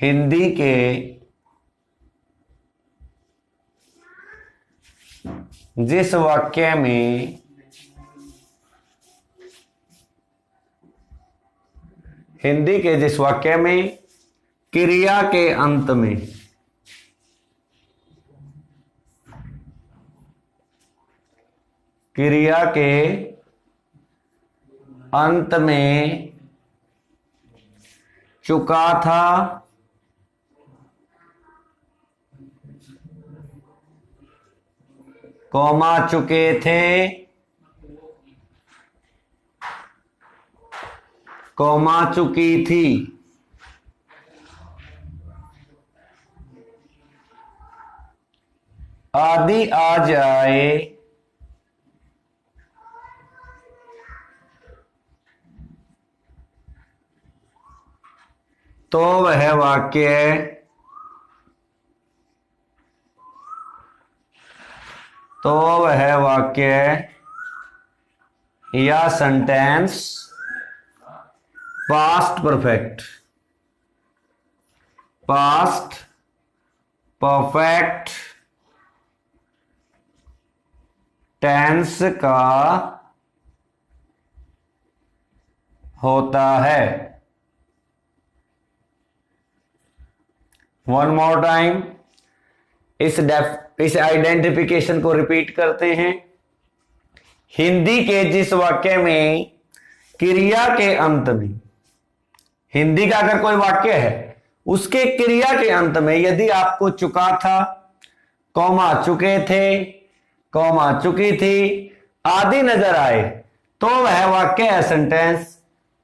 हिंदी के जिस वाक्य में क्रिया के अंत में चुका था, कौमा चुके थे, कौमा चुकी थी, आदि आ जाए तो वह वाक्य या सेंटेंस पास्ट परफेक्ट टेंस का होता है। वन मोर टाइम इस आइडेंटिफिकेशन को रिपीट करते हैं। हिंदी के जिस वाक्य में क्रिया के अंत में, हिंदी का अगर कोई वाक्य है उसके क्रिया के अंत में यदि आपको चुका था, कौमा चुके थे, कौमा चुकी थी आदि नजर आए तो वह वाक्य या सेंटेंस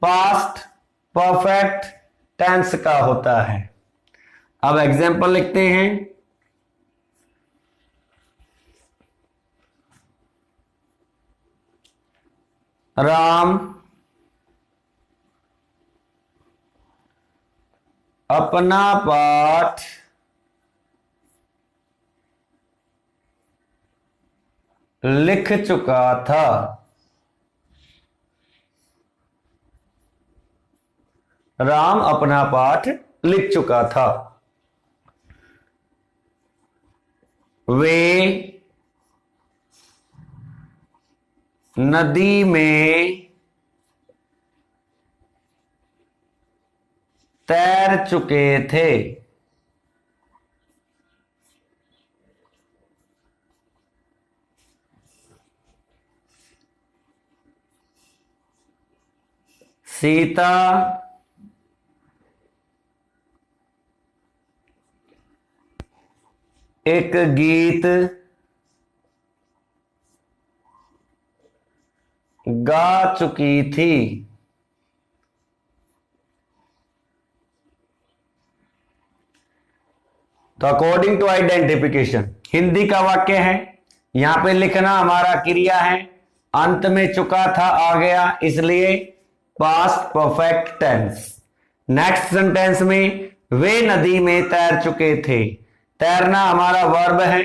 पास्ट परफेक्ट टेंस का होता है। अब एग्जाम्पल लिखते हैं। राम अपना पाठ लिख चुका था। राम अपना पाठ लिख चुका था। वे नदी में तैर चुके थे। सीता एक गीत गा चुकी थी। तो अकॉर्डिंग टू आइडेंटिफिकेशन हिंदी का वाक्य है, यहां पे लिखना हमारा क्रिया है, अंत में चुका था आ गया इसलिए past perfect tense. Next sentence में वे नदी में तैर चुके थे, तैरना हमारा वर्ब है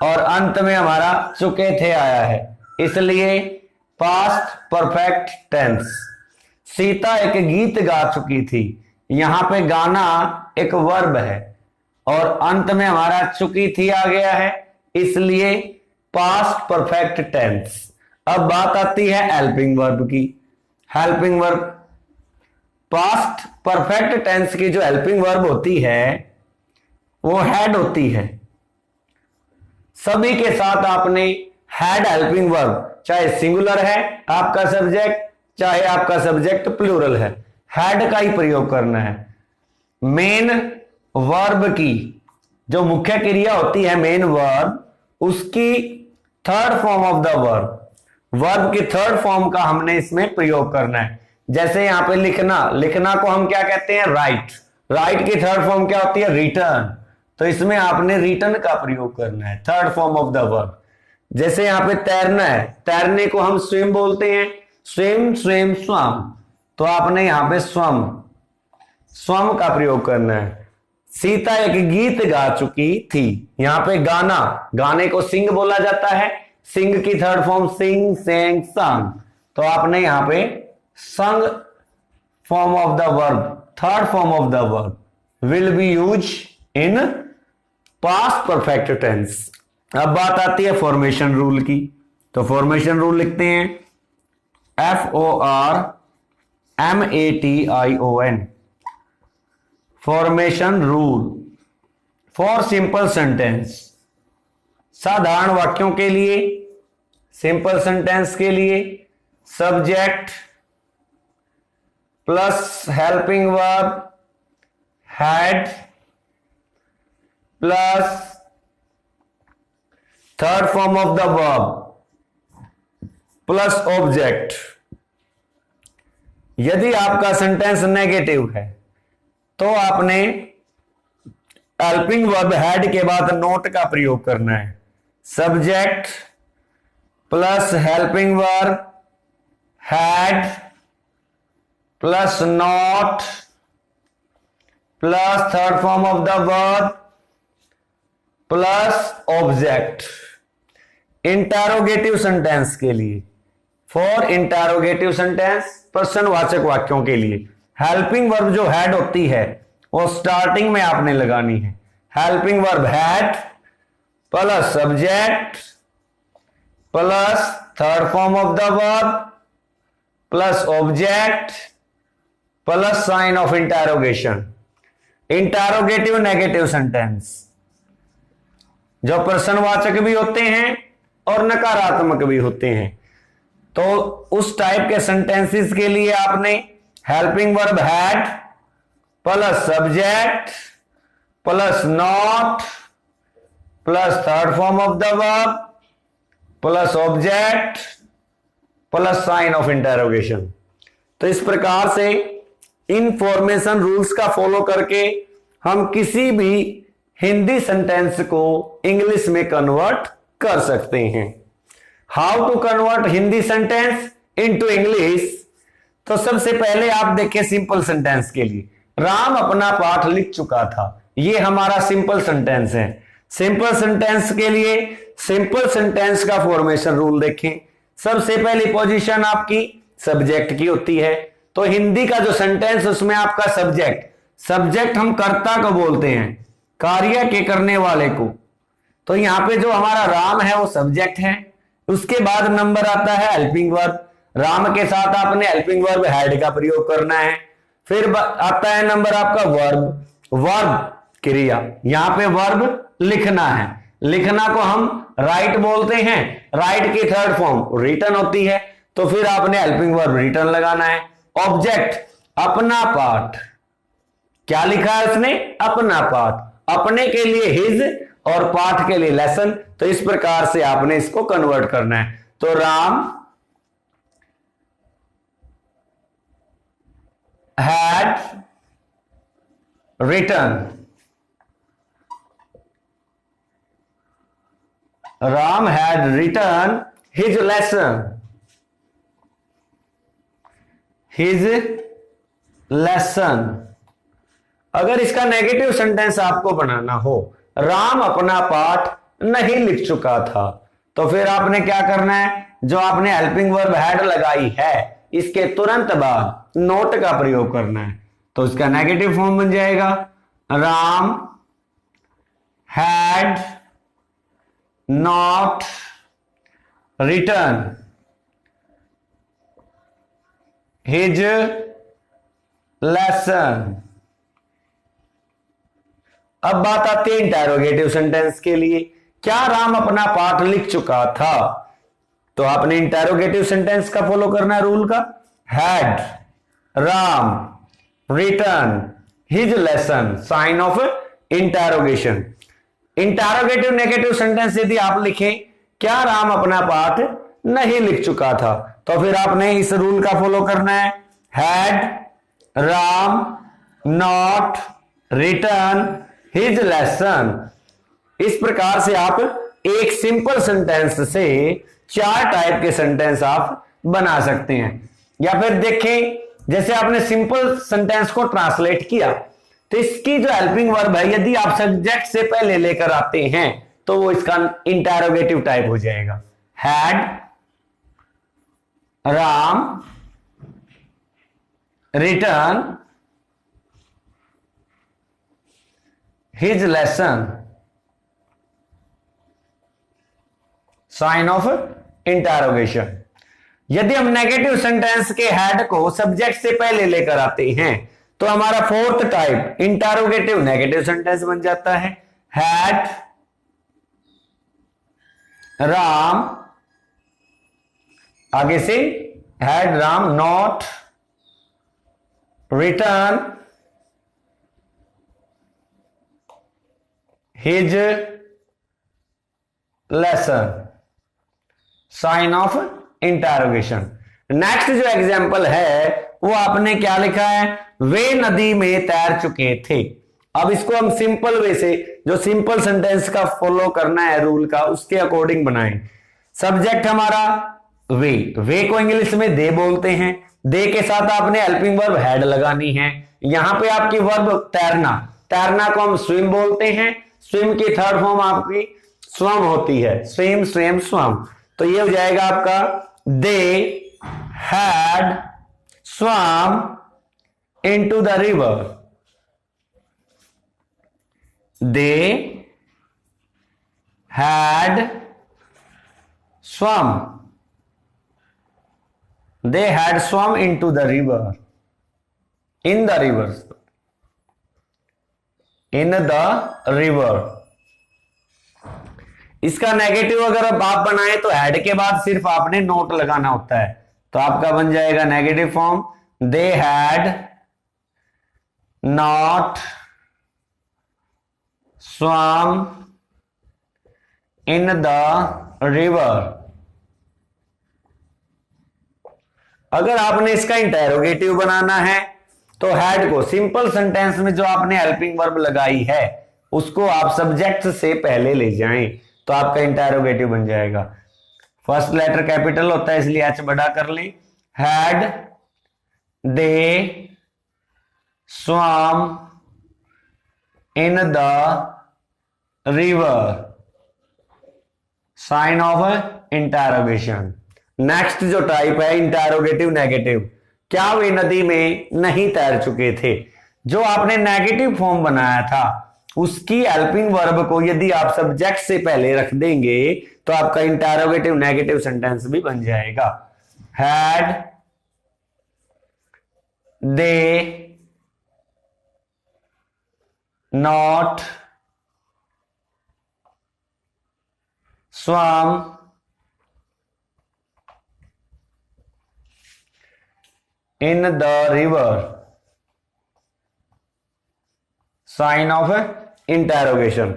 और अंत में हमारा चुके थे आया है इसलिए पास्ट परफेक्ट टेंस। सीता एक गीत गा चुकी थी, यहां पे गाना एक वर्ब है और अंत में हमारा चुकी थी आ गया है इसलिए पास्ट परफेक्ट टेंस। अब बात आती है हेल्पिंग वर्ब की। Helping verb past perfect tense की जो हेल्पिंग वर्ब होती है वो हैड होती है। सभी के साथ आपने हैड हेल्पिंग वर्ब, चाहे सिंगुलर है आपका सब्जेक्ट चाहे आपका सब्जेक्ट प्लूरल है, हैड का ही प्रयोग करना है। मेन वर्ब की जो मुख्य क्रिया होती है मेन वर्ब, उसकी third form of the verb की थर्ड फॉर्म का हमने इसमें प्रयोग करना है। जैसे यहां पे लिखना को हम क्या कहते हैं राइट की थर्ड फॉर्म क्या होती है रिटर्न, तो इसमें आपने रिटर्न का प्रयोग करना है third form of the verb. जैसे यहां पे तैरना है, तैरने को हम स्विम बोलते हैं, स्विम स्वम, तो आपने यहां पे स्वम का प्रयोग करना है। सीता एक गीत गा चुकी थी, यहां पे गाने को सिंग बोला जाता है, सिंग की थर्ड फॉर्म सिंग सेंग संग, तो आपने यहां पे sung form of the verb third form of the verb will be use in past perfect tense. अब बात आती है फॉर्मेशन रूल की। तो फॉर्मेशन रूल लिखते हैं FORMATION, formation rule for simple sentence. साधारण वाक्यों के लिए, सिंपल सेंटेंस के लिए subject plus helping verb had plus third form of the verb plus object. यदि आपका सेंटेंस नेगेटिव है तो आपने हेल्पिंग वर्ब हैड के बाद नॉट का प्रयोग करना है। Subject plus helping verb had plus not plus third form of the verb plus object. Interrogative sentence के लिए, फॉर इंटरोगेटिव सेंटेंस प्रश्नवाचक वाक्यों के लिए हेल्पिंग वर्ब जो हैड होती है वो स्टार्टिंग में आपने लगानी है। Helping verb had plus subject plus third form of the verb plus object plus sign of interrogation. Interrogative negative sentence जो प्रश्नवाचक भी होते हैं और नकारात्मक भी होते हैं, तो उस टाइप के सेंटेंसेस के लिए आपने helping verb had plus subject plus not plus third form of the verb plus object plus sign of interrogation. तो इस प्रकार से इन फॉर्मेशन रूल्स का फॉलो करके हम किसी भी हिंदी सेंटेंस को इंग्लिश में कन्वर्ट कर सकते हैं। How to convert Hindi sentence into English. तो सबसे पहले आप देखें सिंपल सेंटेंस के लिए, राम अपना पाठ लिख चुका था, ये हमारा सिंपल सेंटेंस है। सिंपल सेंटेंस के लिए सिंपल सेंटेंस का फॉर्मेशन रूल देखें। सबसे पहली पोजीशन आपकी सब्जेक्ट की होती है। तो हिंदी का जो सेंटेंस उसमें आपका सब्जेक्ट हम कर्ता को बोलते हैं, कार्य के करने वाले को। तो यहां पे जो हमारा राम है वो सब्जेक्ट है। उसके बाद नंबर आता है हेल्पिंग वर्ब। राम के साथ आपने हेल्पिंग वर्ब हैड का प्रयोग करना है। फिर आता है नंबर आपका वर्ब क्रिया। यहां पे वर्ब लिखना है। लिखना को हम राइट बोलते हैं। राइट की थर्ड फॉर्म रिटन होती है। तो फिर आपने हेल्पिंग वर्ब रिटन लगाना है। ऑब्जेक्ट अपना पाठ, क्या लिखा है उसने? अपना पाठ। अपने के लिए हिज और पाठ के लिए लेसन। तो इस प्रकार से आपने इसको कन्वर्ट करना है। तो Ram had written, Ram had written his lesson, अगर इसका नेगेटिव सेंटेंस आपको बनाना हो, राम अपना पाठ नहीं लिख चुका था, तो फिर आपने क्या करना है? जो आपने हेल्पिंग वर्ब हैड लगाई है इसके तुरंत बाद नोट का प्रयोग करना है। तो इसका नेगेटिव फॉर्म बन जाएगा Ram had not return his lesson. अब बात आती है इंटरोगेटिव सेंटेंस के लिए। क्या राम अपना पाठ लिख चुका था? तो आपने इंटरोगेटिव सेंटेंस का फॉलो करना है रूल का। Had Ram return his lesson, sign of interrogation. Interrogative negative sentence यदि आप लिखें क्या राम अपना पाठ नहीं लिख चुका था, तो फिर आपने इस रूल का फॉलो करना है। Had Ram not return his lesson. इस प्रकार से आप एक सिंपल सेंटेंस से 4 टाइप के सेंटेंस आप बना सकते हैं। या फिर देखें, जैसे आपने सिंपल सेंटेंस को ट्रांसलेट किया तो इसकी जो हेल्पिंग वर्ब है यदि आप सब्जेक्ट से पहले लेकर आते हैं तो वो इसका इंटरोगेटिव टाइप हो जाएगा। Had Ram return his lesson, sign of interrogation. यदि हम नेगेटिव सेंटेंस के हेड को सब्जेक्ट से पहले लेकर आते हैं तो हमारा fourth type interrogative negative sentence बन जाता है। हैड राम, आगे से had Ram not return his lesson, sign of interrogation. Next जो एग्जाम्पल है वो आपने क्या लिखा है, वे नदी में तैर चुके थे। अब इसको हम सिंपल वे से, जो सिंपल सेंटेंस का फॉलो करना है रूल का, उसके अकॉर्डिंग बनाएं। सब्जेक्ट हमारा वे को इंग्लिश में दे बोलते हैं। दे के साथ आपने हेल्पिंग वर्ब हैड लगानी है। यहां पे आपकी वर्ब तैरना, तैरना को हम स्विम बोलते हैं। स्विम की थर्ड फॉर्म आपकी स्वम होती है, स्विम स्विम स्वम। तो ये हो जाएगा आपका they had swum into the river, they had swum, they had swum into the river, in the river, in the river. इसका नेगेटिव अगर आप बनाए तो हैड के बाद सिर्फ आपने नोट लगाना होता है। तो आपका बन जाएगा negative form, they had not swum in the river. अगर आपने इसका इंटेरोगेटिव बनाना है तो हैड को सिंपल सेंटेंस में जो आपने हेल्पिंग वर्ब लगाई है उसको आप सब्जेक्ट से पहले ले जाएं तो आपका इंटेरोगेटिव बन जाएगा। फर्स्ट लेटर कैपिटल होता है इसलिए एच बड़ा कर लें। Had they swum in the river, sign of interrogation. Next जो टाइप है इंटेरोगेटिव नेगेटिव, क्या वे नदी में नहीं तैर चुके थे। जो आपने नेगेटिव फॉर्म बनाया था उसकी हेल्पिंग वर्ब को यदि आप सब्जेक्ट से पहले रख देंगे तो आपका इंटेरोगेटिव नेगेटिव सेंटेंस भी बन जाएगा। Had they not swum in the river, sign of interrogation.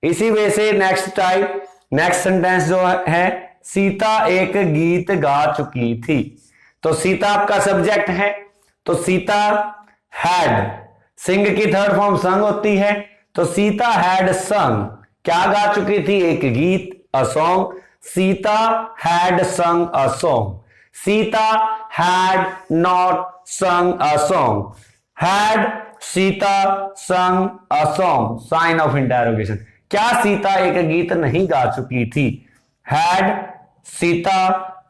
इसी वजह से नेक्स्ट टाइप, नेक्स्ट सेंटेंस जो है, सीता एक गीत गा चुकी थी। तो सीता आपका सब्जेक्ट है, तो सीता हैड, सिंग की थर्ड फॉर्म संग होती है, तो सीता हैड संग, क्या गा चुकी थी, एक गीत, अ song. Sita had sung a song, Sita had not sung a song, had Sita sung a song, sign of interrogation. क्या सीता एक गीत नहीं गा चुकी थी, had Sita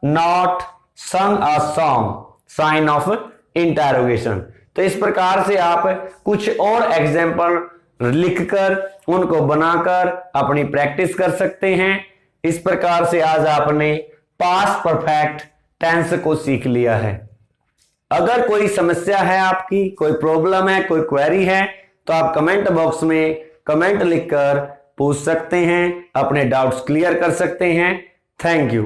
not sung a song, sign of interrogation. तो इस प्रकार से आप कुछ और एग्जाम्पल लिखकर उनको बनाकर अपनी प्रैक्टिस कर सकते हैं। इस प्रकार से आज आपने पास्ट परफेक्ट टेंस को सीख लिया है। अगर कोई समस्या है आपकी, कोई प्रॉब्लम है, कोई क्वेरी है, तो आप कमेंट बॉक्स में कमेंट लिखकर पूछ सकते हैं, अपने डाउट्स क्लियर कर सकते हैं। Thank you.